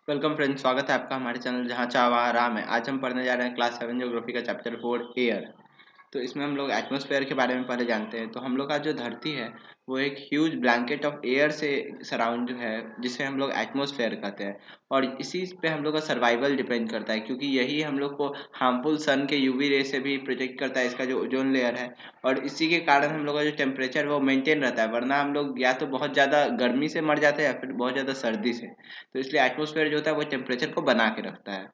Welcome friends, स्वागत है आपका हमारे चैनल जहाँ चाह वहाँ आराम है। आज हम पढ़ने जा रहे हैं क्लास 7 ज्योग्राफी का चैप्टर 4 एयर। तो इसमें हम लोग एटमॉस्फेयर के बारे में पहले जानते हैं। तो हम लोग का जो धरती है वो एक ह्यूज ब्लैंकेट ऑफ एयर से सराउंड है, जिसे हम लोग एटमॉस्फेयर कहते हैं। और इसी पे हम लोग का सर्वाइवल डिपेंड करता है, क्योंकि यही हम लोग को हार्मफुल सन के यूवी रे से भी प्रोटेक्ट करता है, इसका जो ओजोन लेयर है। और इसी के कारण हम लोग का जो टेम्परेचर वो मेंटेन रहता है, वरना हम लोग या तो बहुत ज़्यादा गर्मी से मर जाते हैं या फिर बहुत ज़्यादा सर्दी से। तो इसलिए एटमॉस्फेयर जो होता है वो टेम्परेचर को बना के रखता है।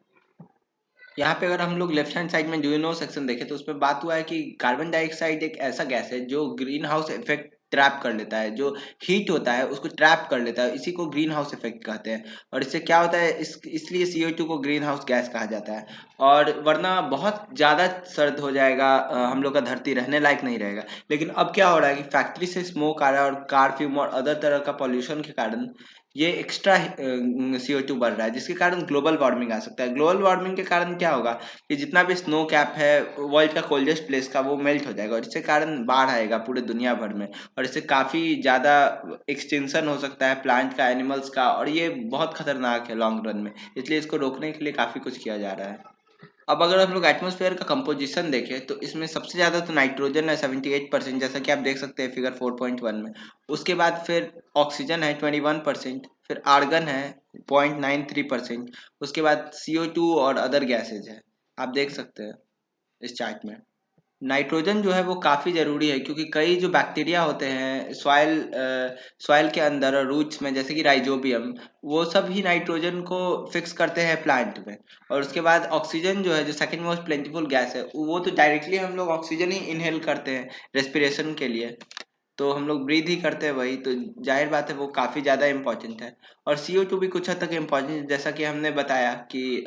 यहाँ पे अगर हम लोग लेफ्ट हैंड साइड में डू यू नो सेक्शन देखें तो उसमें बात हुआ है कि कार्बन डाइऑक्साइड एक ऐसा गैस है जो ग्रीन हाउस इफेक्ट ट्रैप कर लेता है। जो हीट होता है उसको ट्रैप कर लेता है, इसी को ग्रीन हाउस इफेक्ट कहते हैं। और इससे क्या होता है, इसलिए CO2 को ग्रीन हाउस गैस कहा जाता है। और वरना बहुत ज़्यादा सर्द हो जाएगा, हम लोग का धरती रहने लायक नहीं रहेगा। लेकिन अब क्या हो रहा है कि फैक्ट्री से स्मोक आ रहा है और कार फ्यूम और अदर तरह का पॉल्यूशन के कारण ये एक्स्ट्रा CO2 बढ़ रहा है, जिसके कारण ग्लोबल वार्मिंग आ सकता है। ग्लोबल वार्मिंग के कारण क्या होगा कि जितना भी स्नो कैप है वर्ल्ड का कोल्डेस्ट प्लेस का, वो मेल्ट हो जाएगा और इसके कारण बाढ़ आएगा पूरे दुनिया भर में। और इससे काफ़ी ज़्यादा एक्सटेंशन हो सकता है प्लांट का, एनिमल्स का, और ये बहुत खतरनाक है लॉन्ग रन में। इसलिए इसको रोकने के लिए काफ़ी कुछ किया जा रहा है। अब अगर हम लोग एटमॉस्फेयर का कंपोजिशन देखें तो इसमें सबसे ज़्यादा तो नाइट्रोजन है 78%, जैसा कि आप देख सकते हैं फिगर 4.1 में। उसके बाद फिर ऑक्सीजन है 21%, फिर आर्गन है 0.93%। उसके बाद CO2 और अदर गैसेज है, आप देख सकते हैं इस चार्ट में। नाइट्रोजन जो है वो काफ़ी ज़रूरी है, क्योंकि कई जो बैक्टीरिया होते हैं सॉइल के अंदर और रूट्स में, जैसे कि राइजोबियम, वो सब ही नाइट्रोजन को फिक्स करते हैं प्लांट में। और उसके बाद ऑक्सीजन जो है, जो सेकंड मोस्ट प्लेंटिफुल गैस है, वो तो डायरेक्टली हम लोग ऑक्सीजन ही इनहेल करते हैं रेस्पिरेशन के लिए। तो हम लोग ब्रीथ ही करते हैं वही, तो जाहिर बात है वो काफ़ी ज़्यादा इम्पोर्टेंट है। और CO2 भी कुछ हद तक इम्पोर्टेंट, जैसा कि हमने बताया कि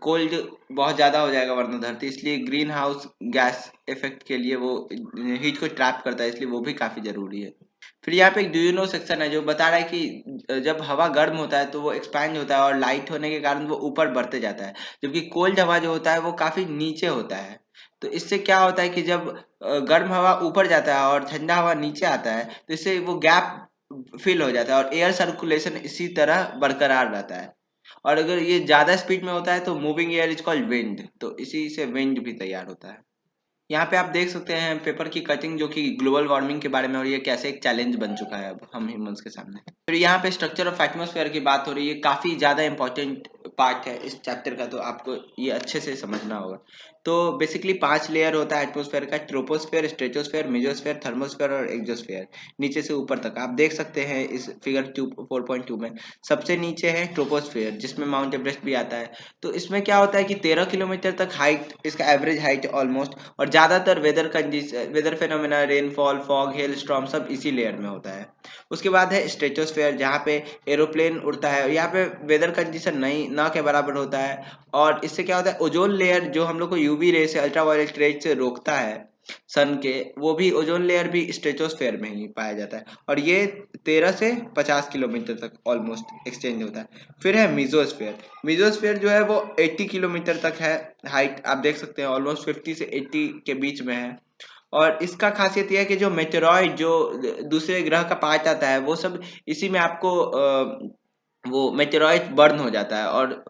कोल्ड बहुत ज़्यादा हो जाएगा वरना धरती, इसलिए ग्रीन हाउस गैस इफेक्ट के लिए वो हीट को ट्रैप करता है, इसलिए वो भी काफ़ी ज़रूरी है। फिर यहाँ पे एक डू यू नो सेक्शन है जो बता रहा है कि जब हवा गर्म होता है तो वो एक्सपैंड होता है और लाइट होने के कारण वो ऊपर बढ़ते जाता है, जबकि कोल्ड हवा जो होता है वो काफ़ी नीचे होता है। तो इससे क्या होता है कि जब गर्म हवा ऊपर जाता है और ठंडा हवा नीचे आता है, तो इससे वो गैप फिल हो जाता है और एयर सर्कुलेशन इसी तरह बरकरार रहता है। और अगर ये ज़्यादा स्पीड में होता है तो moving air is called wind, तो इसी से विंड भी तैयार होता है। यहाँ पे आप देख सकते हैं पेपर की कटिंग, जो कि ग्लोबल वार्मिंग के बारे में, और ये कैसे एक चैलेंज बन चुका है अब हम ह्यूमंस के सामने। फिर यहाँ पे स्ट्रक्चर ऑफ एटमॉस्फेयर की बात हो रही है, काफ़ी ज़्यादा इंपॉर्टेंट पार्ट है इस चैप्टर का, तो आपको ये अच्छे से समझना होगा। तो बेसिकली 5 लेयर होता है एटमॉस्फेयर का: ट्रोपोस्फेयर, स्ट्रेटोस्फेयर, मेसोस्फेयर, थर्मोस्फेयर और एक्सोस्फेयर। नीचे से ऊपर तक आप देख सकते हैं इस फिगर 4.2 में। सबसे नीचे है ट्रोपोस्फेयर, जिसमें माउंट एवरेस्ट भी आता है। तो इसमें क्या होता है कि 13 किलोमीटर तक हाइट, इसका एवरेज हाइट ऑलमोस्ट। और ज़्यादातर weather condition, weather phenomena, rainfall, fog, hail storm सब इसी लेयर में होता है। उसके बाद है स्ट्रेटोस्फेयर, जहाँ पे एरोप्लेन उड़ता है, और यहाँ पे वेदर कंडीशन नहीं ना के बराबर होता है। और इससे क्या होता है, ओजोन लेयर जो हम लोग को यूवी रे से, अल्ट्रावायलेट रेज से रोकता है सन के, वो भी ओजोन लेयर भी स्ट्रेटोस्फेयर में ही पाया जाता है। और ये 13 से 50 किलोमीटर तक ऑलमोस्ट एक्सचेंज होता है। फिर है मीजोस्फेयर। मीजोस्फेयर जो है वो 80 किलोमीटर तक है हाइट, आप देख सकते हैं ऑलमोस्ट 50 से 80 के बीच में है। और इसका खासियत यह है कि जो मेटेरॉइड, जो दूसरे ग्रह का पार्ट आता है, वो सब इसी में आपको वो मेटेरॉइड बर्न हो जाता है और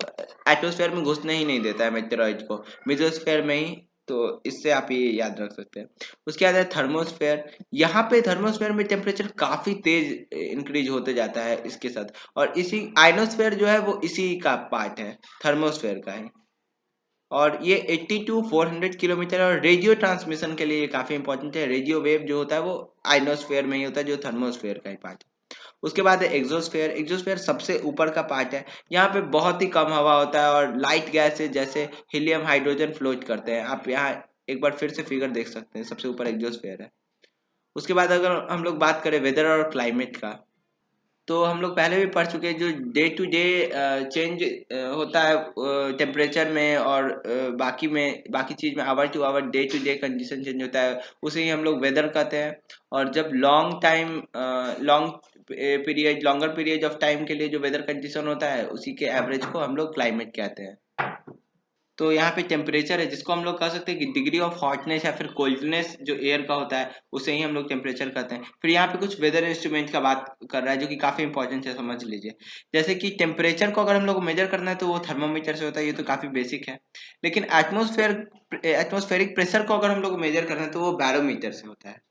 एटमॉस्फेयर में घुसने ही नहीं देता है मेटेरॉइड को, मेसोस्फेयर में ही। तो इससे आप ये याद रख सकते हैं। उसके बाद है थर्मोस्फेयर। यहाँ पे थर्मोस्फेयर में टेम्परेचर काफी तेज इंक्रीज होते जाता है इसके साथ। और इसी आइनोस्फेयर जो है वो इसी का पार्ट है, थर्मोस्फेयर का ही। और ये 80 टू 400 किलोमीटर, और रेडियो ट्रांसमिशन के लिए ये काफी इंपॉर्टेंट है। रेडियो वेव जो होता है वो आइनोस्फेयर में ही होता है, जो थर्मोस्फेयर का ही पार्ट है। उसके बाद है एक्सोस्फेयर। एक्सोस्फेयर सबसे ऊपर का पार्ट है। यहाँ पे बहुत ही कम हवा होता है और लाइट गैसेज जैसे हीलियम, हाइड्रोजन फ्लोट करते हैं। आप यहाँ एक बार फिर से फिगर देख सकते हैं, सबसे ऊपर एक्सोस्फेयर है। उसके बाद अगर हम लोग बात करें वेदर और क्लाइमेट का, तो हम लोग पहले भी पढ़ चुके हैं, जो डे टू डे चेंज होता है टेम्परेचर में और बाकी चीज़ में, hour to hour day to day condition change होता है, उसे ही हम लोग वेदर कहते हैं। और जब लॉन्गर पीरियड ऑफ टाइम के लिए जो वेदर कंडीशन होता है, उसी के एवरेज को हम लोग क्लाइमेट कहते हैं। तो यहाँ पे टेम्परेचर है जिसको हम लोग कह सकते हैं कि डिग्री ऑफ हॉटनेस या फिर कोल्डनेस जो एयर का होता है उसे ही हम लोग टेम्परेचर कहते हैं। फिर यहाँ पे कुछ वेदर इंस्ट्रूमेंट का बात कर रहा है जो कि काफी इंपॉर्टेंट है, समझ लीजिए। जैसे कि टेम्परेचर को अगर हम लोग को मेजर करना है तो वो थर्मोमीटर से होता है, ये तो काफी बेसिक है। लेकिन एटमोस्फेरिक प्रेशर को अगर हम लोग मेजर करना है तो वो बैरोमीटर से होता है।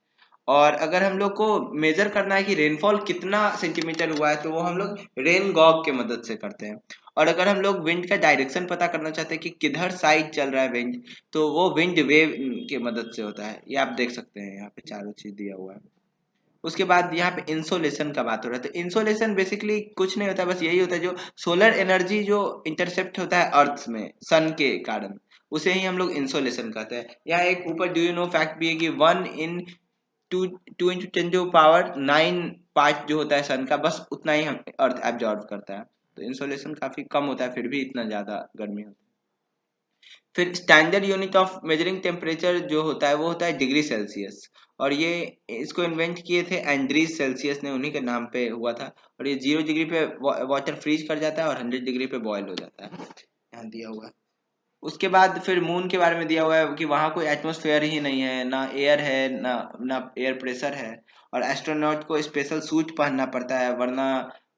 और अगर हम लोग को मेजर करना है कि रेनफॉल कितना सेंटीमीटर हुआ है तो वो हम लोग रेन गॉग के मदद से करते हैं। और अगर हम लोग विंड का डायरेक्शन पता करना चाहते हैं कि किधर साइड चल रहा है विंड, तो वो विंड वेव की मदद से होता है। ये आप देख सकते हैं, यहाँ पे चारों चीज दिया हुआ है। उसके बाद यहाँ पे इंसोलेशन का बात हो रहा है, तो इंसोलेशन बेसिकली कुछ नहीं होता है, बस यही होता है जो सोलर एनर्जी जो इंटरसेप्ट होता है अर्थ में सन के कारण, उसे ही हम लोग इंसोलेशन कहते हैं। यहाँ एक ऊपर डू यू नो फैक्ट भी है कि 1 इन 2 2 × 10⁹ 9 पार्ट जो होता है सन का, बस उतना ही हम अर्थ एब्जॉर्ब करता है। तो इंसोलेशन काफी कम होता है, फिर भी इतना ज्यादा गर्मी होता है। फिर standard unit of measuring temperature जो होता है वो होता है डिग्री सेल्सियस। और ये इसको इन्वेंट किए थे एंड्रीज सेल्सियस ने, उन्हीं के नाम पे हुआ था। और ये 0 डिग्री पे वाटर फ्रीज कर जाता है और 100 डिग्री पे बॉयल हो जाता है, यहाँ दिया हुआ है। उसके बाद फिर मून के बारे में दिया हुआ है कि वहां कोई एटमॉस्फेयर ही नहीं है, ना एयर है, ना एयर प्रेशर है। और एस्ट्रोनॉट को स्पेशल सूट पहनना पड़ता है, वरना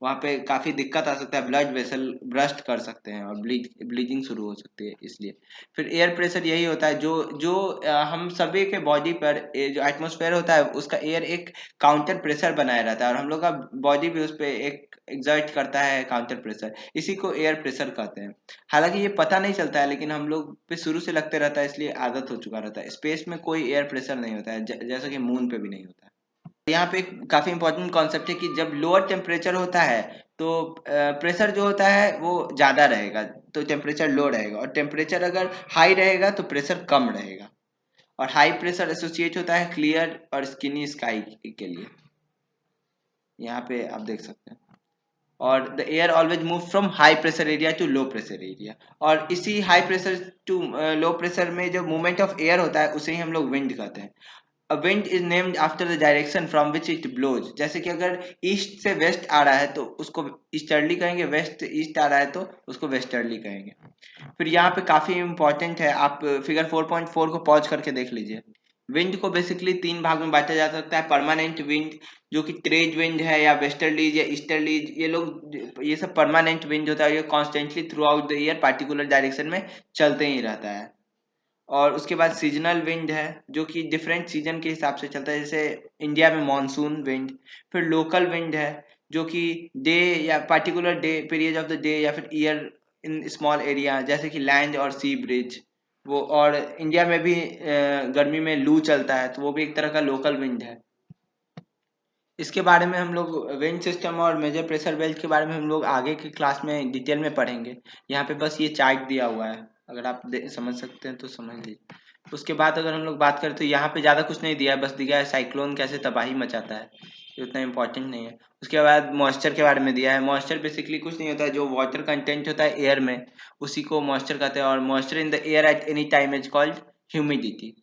वहां पे काफी दिक्कत आ सकता है, ब्लड वेसल ब्रस्ट कर सकते हैं और ब्लीडिंग शुरू हो सकती है इसलिए। फिर एयर प्रेशर यही होता है जो जो हम सभी के बॉडी पर जो एटमॉस्फेयर होता है उसका एयर एक काउंटर प्रेशर बनाए रहता है, और हम लोग का बॉडी भी उस पर एक एग्जर्ट करता है काउंटर प्रेशर, इसी को एयर प्रेशर कहते हैं। हालांकि ये पता नहीं चलता है लेकिन हम लोग पे शुरू से लगते रहता है, इसलिए आदत हो चुका रहता है। स्पेस में कोई एयर प्रेशर नहीं होता है, जैसा कि मून पे भी नहीं होता है। यहाँ पे एक काफी इंपॉर्टेंट कॉन्सेप्ट है कि जब लोअर टेम्परेचर होता है तो प्रेशर जो होता है वो ज्यादा रहेगा, तो टेम्परेचर लो रहेगा। और टेम्परेचर अगर हाई रहेगा तो प्रेशर कम रहेगा। और हाई प्रेशर एसोसिएट होता है क्लियर और स्किनी स्काई के लिए, यहाँ पे आप देख सकते हैं। और the air always move from high pressure area to low pressure area. और इसी high pressure to low pressure में जो मूवमेंट ऑफ एयर होता है उसे ही हम लोग विंड कहते हैं। A wind is named after the direction from which it blows. जैसे कि अगर ईस्ट से वेस्ट आ रहा है तो उसको ईस्टर्ली कहेंगे, वेस्ट ईस्ट आ रहा है तो उसको वेस्टर्ली कहेंगे। फिर यहाँ पे काफी इंपॉर्टेंट है, आप फिगर 4.4 को पॉज करके देख लीजिए। विंड को बेसिकली 3 भाग में बांटा जा सकता है। परमानेंट विंड जो कि ट्रेड विंड है या वेस्टर्लीज या ईस्टर्लीज, ये लोग ये सब परमानेंट विंड होता है, ये constantly through out the year particular direction में चलते ही रहता है। और उसके बाद सीजनल विंड है जो कि डिफरेंट सीजन के हिसाब से चलता है, जैसे इंडिया में मानसून विंड। फिर लोकल विंड है जो कि डे या particular day period of the day या फिर ईयर इन स्मॉल एरिया, जैसे कि लैंड और सी ब्रिज वो। और इंडिया में भी गर्मी में लू चलता है तो वो भी एक तरह का लोकल विंड है। इसके बारे में हम लोग विंड सिस्टम और मेजर प्रेशर बेल्ट के बारे में हम लोग आगे की क्लास में डिटेल में पढ़ेंगे। यहाँ पे बस ये चार्ट दिया हुआ है, अगर आप समझ सकते हैं तो समझ लीजिए। उसके बाद अगर हम लोग बात करें तो यहाँ पे ज़्यादा कुछ नहीं दिया है, बस दिया है साइक्लोन कैसे तबाही मचाता है, ये उतना इम्पोर्टेंट नहीं है। उसके बाद मॉइस्चर के बारे में दिया है। मॉइस्चर बेसिकली कुछ नहीं होता है, जो वाटर कंटेंट होता है एयर में उसी को मॉइस्चर कहते हैं। और moisture in the air at any time is called humidity.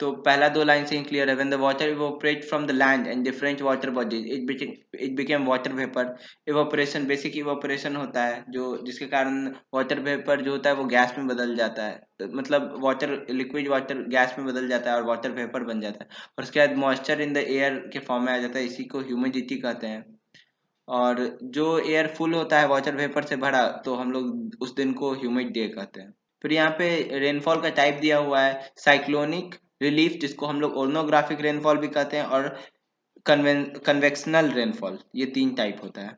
तो पहला दो लाइन से ही क्लियर है। When the water evaporate from the land and different water bodies it became water vapour. Evaporation basic evaporation होता है जो जिसके कारण वाटर वेपर जो होता है वो गैस में बदल जाता है, तो मतलब वाटर लिक्विड वाटर गैस में बदल जाता है और वाटर वेपर बन जाता है। और उसके बाद मॉइस्चर इन द एयर के फॉर्म में आ जाता है, इसी को ह्यूमिडिटी कहते हैं। और जो एयर फुल होता है वाटर वेपर से भरा तो हम लोग उस दिन को ह्यूमिड डे कहते हैं। फिर यहाँ पे रेनफॉल का टाइप दिया हुआ है, साइक्लोनिक रिलीफ जिसको हम लोग ओर्नोग्राफिक रेनफॉल भी कहते हैं, और कन्वेक्शनल रेनफॉल, ये 3 टाइप होता है।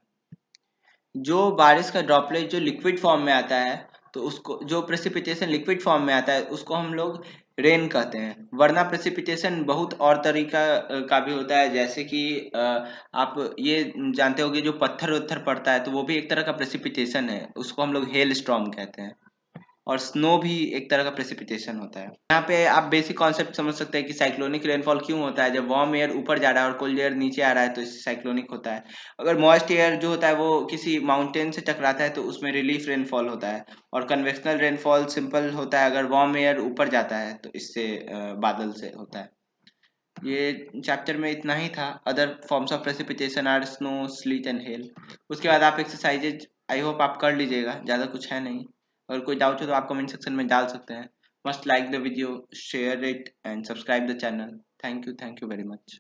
जो बारिश का ड्रॉपलेट जो लिक्विड फॉर्म में आता है तो उसको, जो प्रेसिपिटेशन लिक्विड फॉर्म में आता है उसको हम लोग रेन कहते हैं। वरना प्रेसिपिटेशन बहुत और तरीका का भी होता है, जैसे कि आप ये जानते होंगे जो पत्थर वत्थर पड़ता है तो वो भी एक तरह का प्रेसिपिटेशन है, उसको हम लोग हेल स्टॉर्म कहते हैं। और स्नो भी एक तरह का प्रेसिपिटेशन होता है। यहाँ पे आप बेसिक कॉन्सेप्ट समझ सकते हैं कि साइक्लोनिक रेनफॉल क्यों होता है। जब वार्म एयर ऊपर जा रहा है और कोल्ड एयर नीचे आ रहा है तो इससे साइक्लोनिक होता है। अगर मॉइस्ट एयर जो होता है वो किसी माउंटेन से टकराता है तो उसमें रिलीफ रेनफॉल होता है। और कन्वेक्शनल रेनफॉल सिंपल होता है, अगर वार्म एयर ऊपर जाता है तो इससे बादल से होता है। ये चैप्टर में इतना ही था। Other forms of precipitation are snow, sleet and hail. उसके बाद आप एक्सरसाइजेज आई होप आप कर लीजिएगा, ज़्यादा कुछ है नहीं। अगर कोई डाउट हो तो आप कमेंट सेक्शन में डाल सकते हैं। Must like the video, share it and subscribe the channel. Thank you very much.